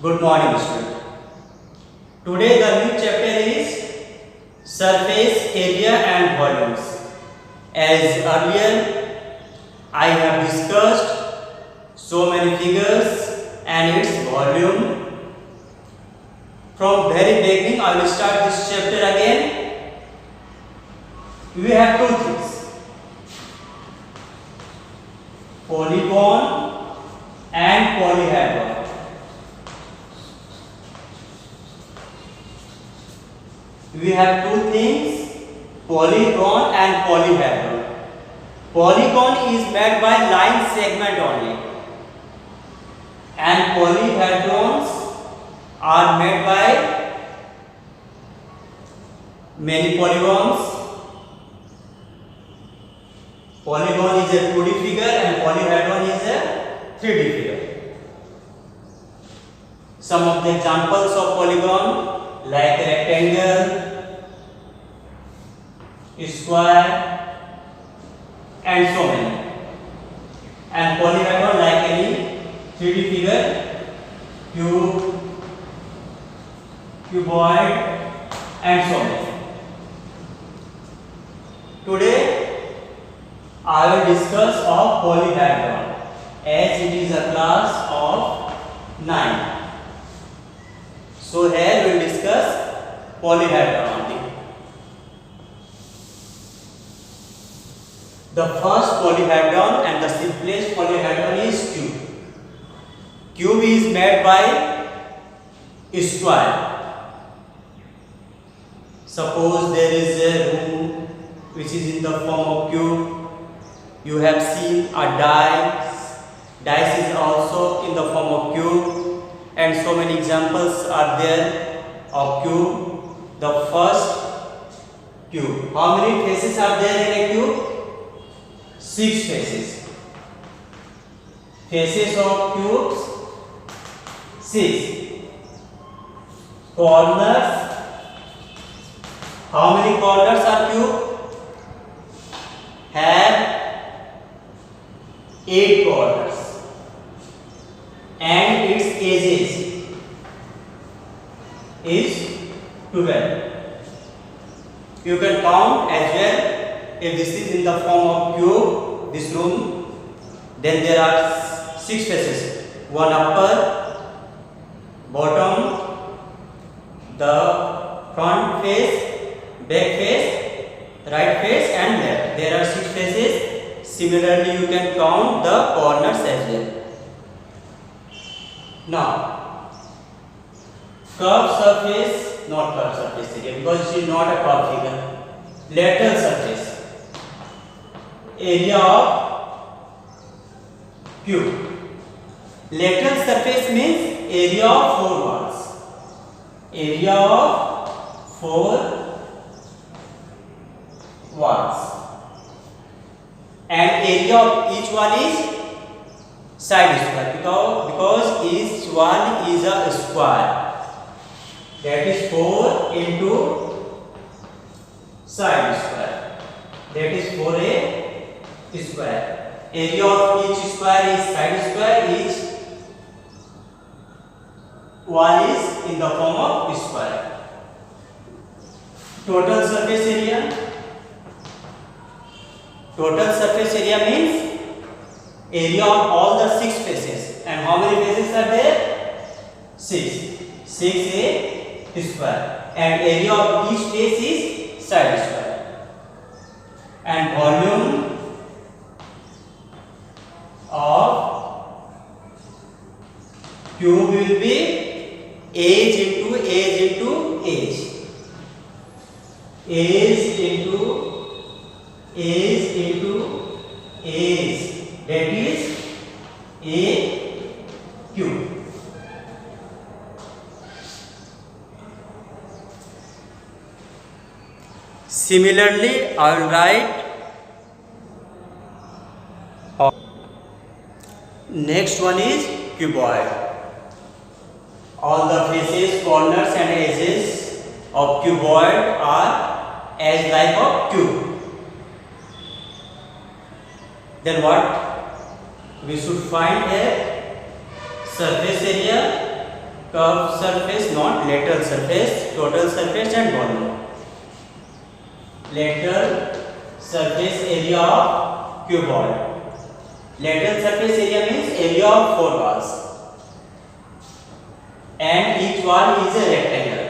Good morning, student. Today the new chapter is surface area and volumes. As earlier I have discussed so many figures and its volume. From very beginning I will start this chapter again. We have two things: polygon and polyhedron. We have two things, polygon and polyhedron. Polygon is made by line segment only, and polyhedrons are made by many polygons. Polygon is a 2D figure and polyhedron is a 3D figure. Some of the examples of polygon like rectangle, square and so many. And polyhedron like any 3D figure, cube, cuboid and so many. Today I will discuss of polyhedron as it is a class of 9. So here we will discuss polyhedron only. The first polyhedron and the simplest polyhedron is cube. Cube is made by square. Suppose there is a room which is in the form of cube. You have seen a dice. Dice is also in the form of cube, and so many examples are there of cube. The first cube. How many faces are there in a cube? 6 faces. Faces of cubes 6. Corners. How many corners are cube? Have 8 corners. And its edges is 12. You can count as well. If this is in the form of cube, this room, then there are 6 faces. One upper, bottom, the front face, back face, right face and left. There are 6 faces. Similarly, you can count the corners as well. Now, curved surface, not curved surface area because it is not a curved figure. Lateral surface. Area of cube. Lateral surface means area of 4 walls. Area of 4 walls. And area of each one is side square because each one is a square. That is 4 into side square. That is 4a square. Area of each square is side square. Each one is in the form of square. Total surface area. Total surface area means area of all the 6 faces. And how many faces are there? 6. 6a square. And area of each face is side square. And volume of cube will be edge into edge into edge. Edge into edge into edge. That is a cube. Similarly, I will write next one is cuboid. All the faces, corners and edges of cuboid are as like of cube. Then what? We should find a surface area curved surface, not lateral surface, total surface and volume. Lateral surface area of cuboid. Lateral surface area means area of 4 walls. And each wall is a rectangle.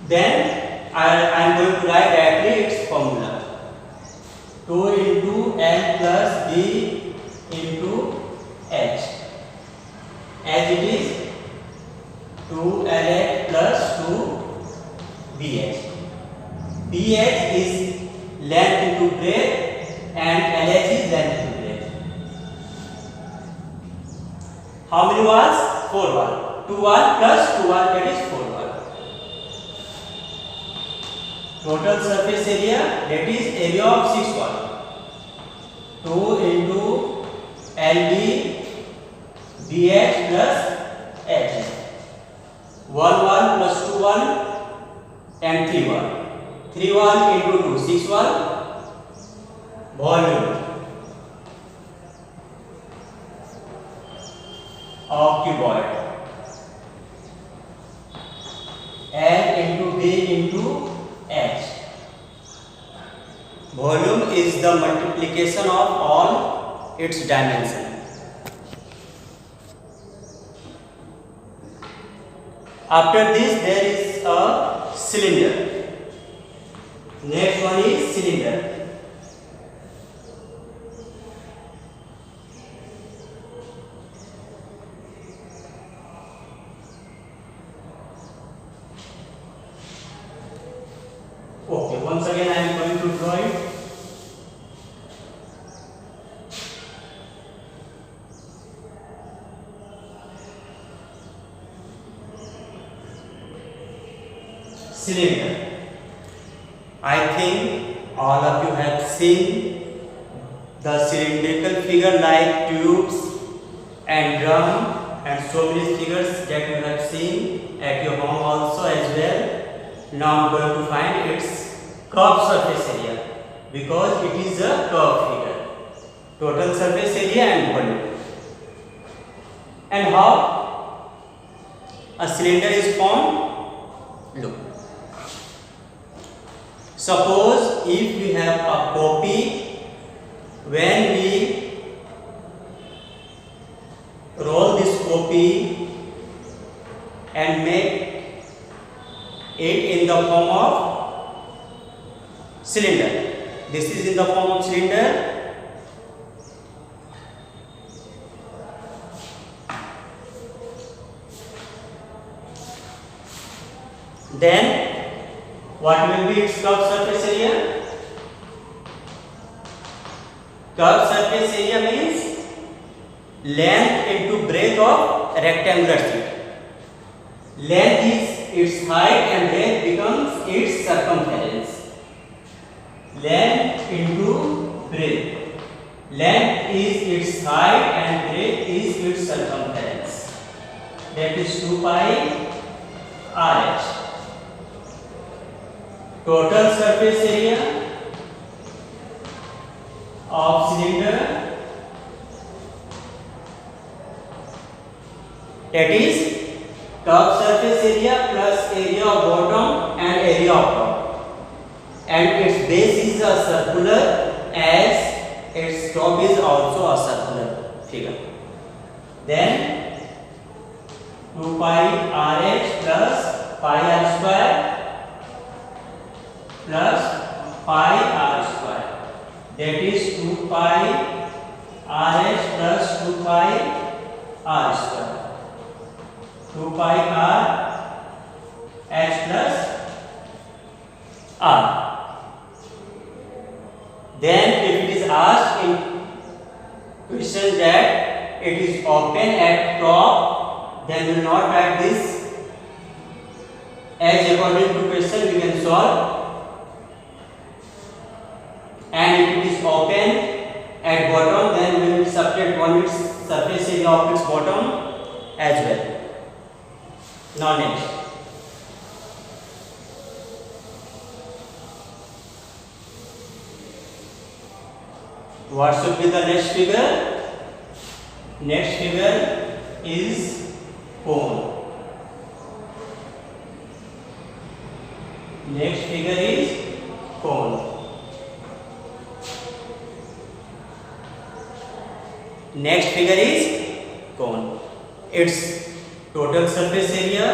Then I am going to write directly its formula. 2 into L plus B into H. As it is 2LH plus 2BH. BH is length into breadth and LH is length into breadth. How many walls? 4 walls. 2 walls plus 2 walls, that is 4 walls. Total surface area, that is area of 6 walls. 2 into LB BH plus H. 1 wall plus 2 wall and 3 wall. 3 wall into 2, 6 wall. Volume of cuboid. L into B into H. Volume is the multiplication of all its dimensions. After this, there is a cylinder. Next one is cylinder. Okay, once again I am going to draw it. Cylinder. I think all of you have seen the cylindrical figure like tubes and drum and so many figures that you have seen at your home also as well. Now I am going to find its curved surface area because it is a curved figure. Total surface area and volume. And how a cylinder is formed? Look. Suppose if we have a copy, when we roll this copy and make it in the form of cylinder. This is in the form of cylinder. Then what will be its curved surface area? Curved surface area means length into breadth of rectangular sheet. Length is its height and breadth becomes its circumference. Length into breadth. Length is its height and breadth is its circumference. That is 2 pi RH. Total surface area of cylinder, that is curved surface area plus area of bottom and area of top, and its base is a circular as its top is also a circular figure. Then 2 pi RH plus pi r square plus pi r square, that is 2 pi RH plus 2 pi r square, 2 pi r h plus r. Then if it is asked in question that it is open at top, then we will not write this, as according to question we can solve. And if it is open at bottom, then we will subtract one its surface area of its bottom as well. Now next. What should be the next figure? Next figure is cone. Next figure is cone. Next figure is cone. Its total surface area,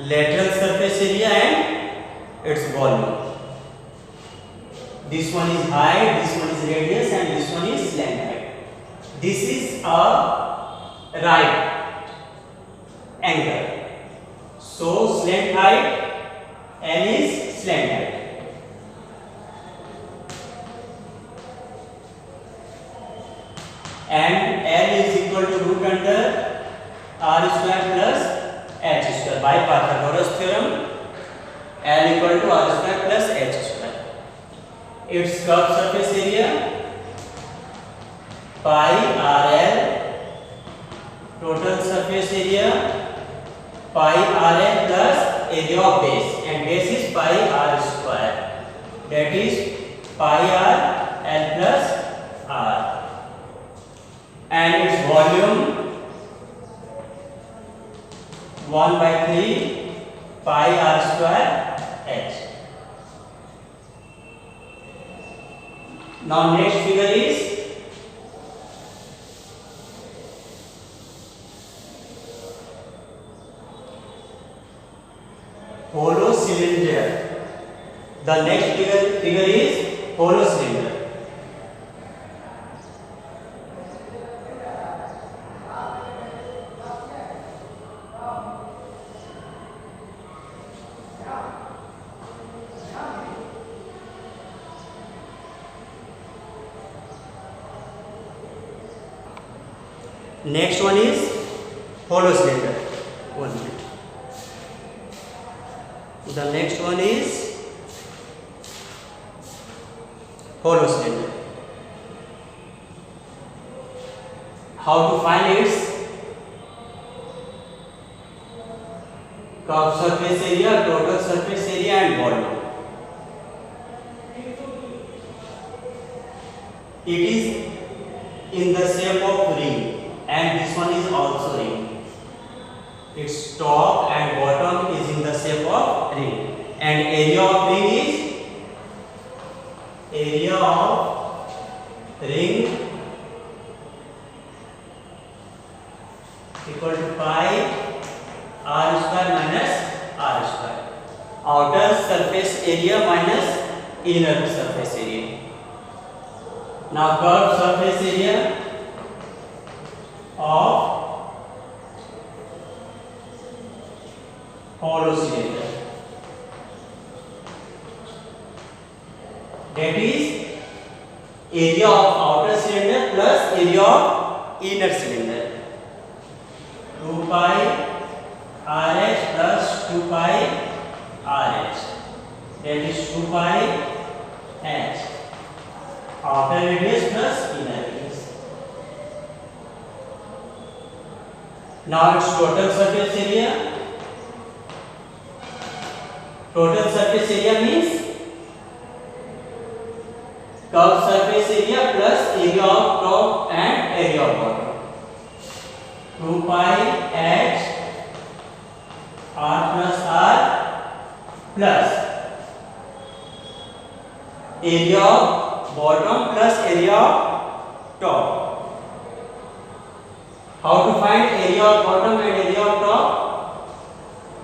lateral surface area and its volume. This one is height, this one is radius and this one is length height. This is a right angle. So slant height, L is slant height. And L is equal to root under R square plus H square by Pythagoras theorem. L equal to R square plus H square. Its curved surface area pi RL, total surface area pi RL plus area of base, and base is pi R square, that is pi R L plus R, and its volume 1/3 pi R square H. Now next figure is hollow cylinder. The next figure is hollow cylinder. Next one is hollow cylinder. 1 minute. The next one is hollow cylinder. How to find its curved surface area, total surface area and volume. It is in the shape of ring. And this one is also ring. Its top and bottom is in the shape of ring. And area of ring is equal to pi R square minus R square. Outer surface area minus inner surface area. Now curved surface area of hollow cylinder, that is area of outer cylinder plus area of inner cylinder, 2 pi RH plus 2 pi RH, that is 2 pi H, outer radius plus inner radius. Now its total surface area. Total surface area means curved surface area plus area of top and area of bottom. 2 pi H R plus R plus area of bottom plus area of top. How to find area of bottom and area of top?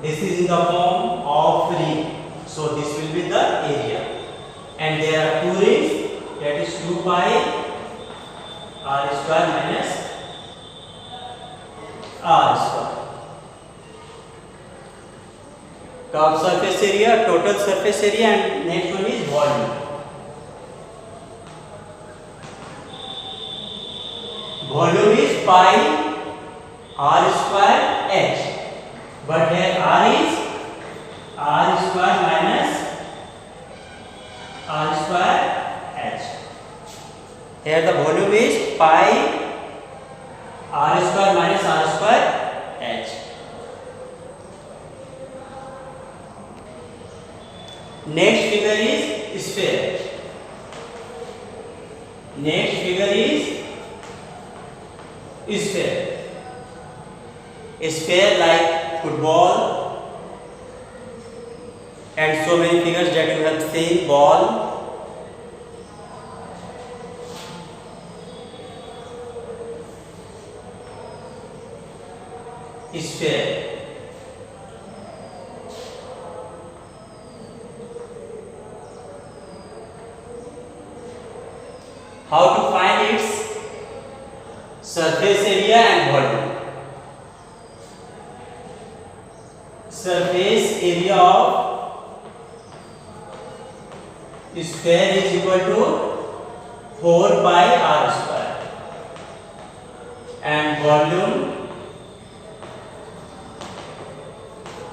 This is in the form of ring. So this will be the area. And there are two rings, that is 2 pi R square minus R square. Curved surface area, total surface area, and next one is volume. Volume is pi R square H, but here R is R square minus R square H. Here the volume is pi R square minus R square H. Next figure is sphere. Next figure is sphere. A sphere like football and so many figures that you have seen, ball. Sphere. How to find its surface area and volume? Surface area of sphere is equal to 4 pi r square and volume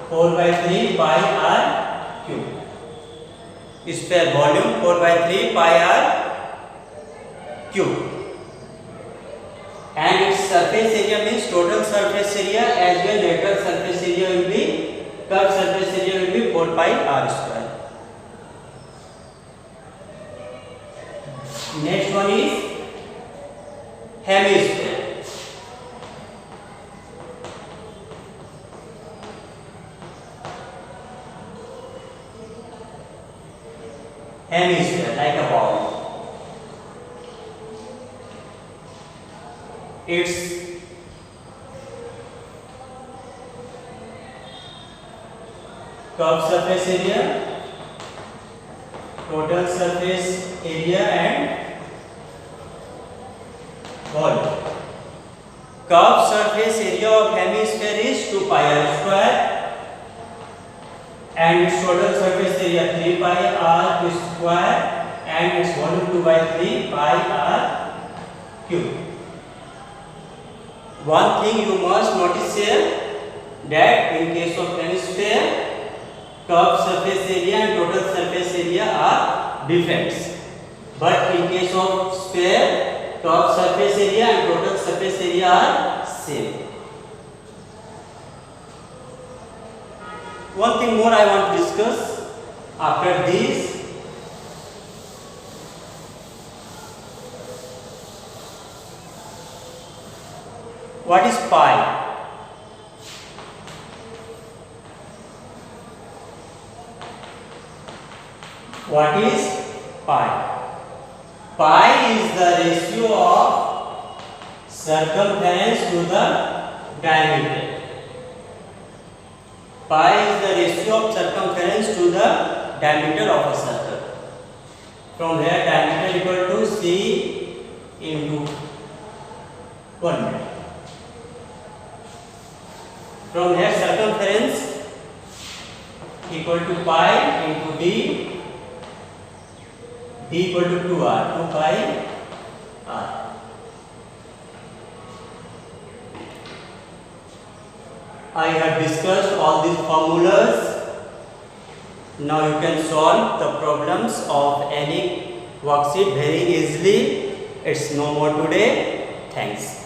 4 by 3 pi r cube. Sphere volume 4 by 3 pi r cube. And its surface area means total surface area as well lateral surface area will be, curved surface area will be 4 pi r square. Next one is hemisphere. Hemisphere like a ball. Its curved surface area, total surface area and volume. Curved surface area of hemisphere is 2 pi r square and its total surface area 3 pi r square and its volume 2 by 3 pi r cube. One thing you must notice here, that in case of hemisphere, curved surface area and total surface area are different, but in case of sphere, curved surface area and total surface area are same. One thing more I want to discuss after this. What is pi? What is pi? Pi is the ratio of circumference to the diameter. Pi is the ratio of circumference to the diameter of a circle. From here diameter equal to c into 1 meter. From here circumference equal to pi into d equal to 2r, 2 pi r. I have discussed all these formulas. Now you can solve the problems of any worksheet very easily. It's no more today. Thanks.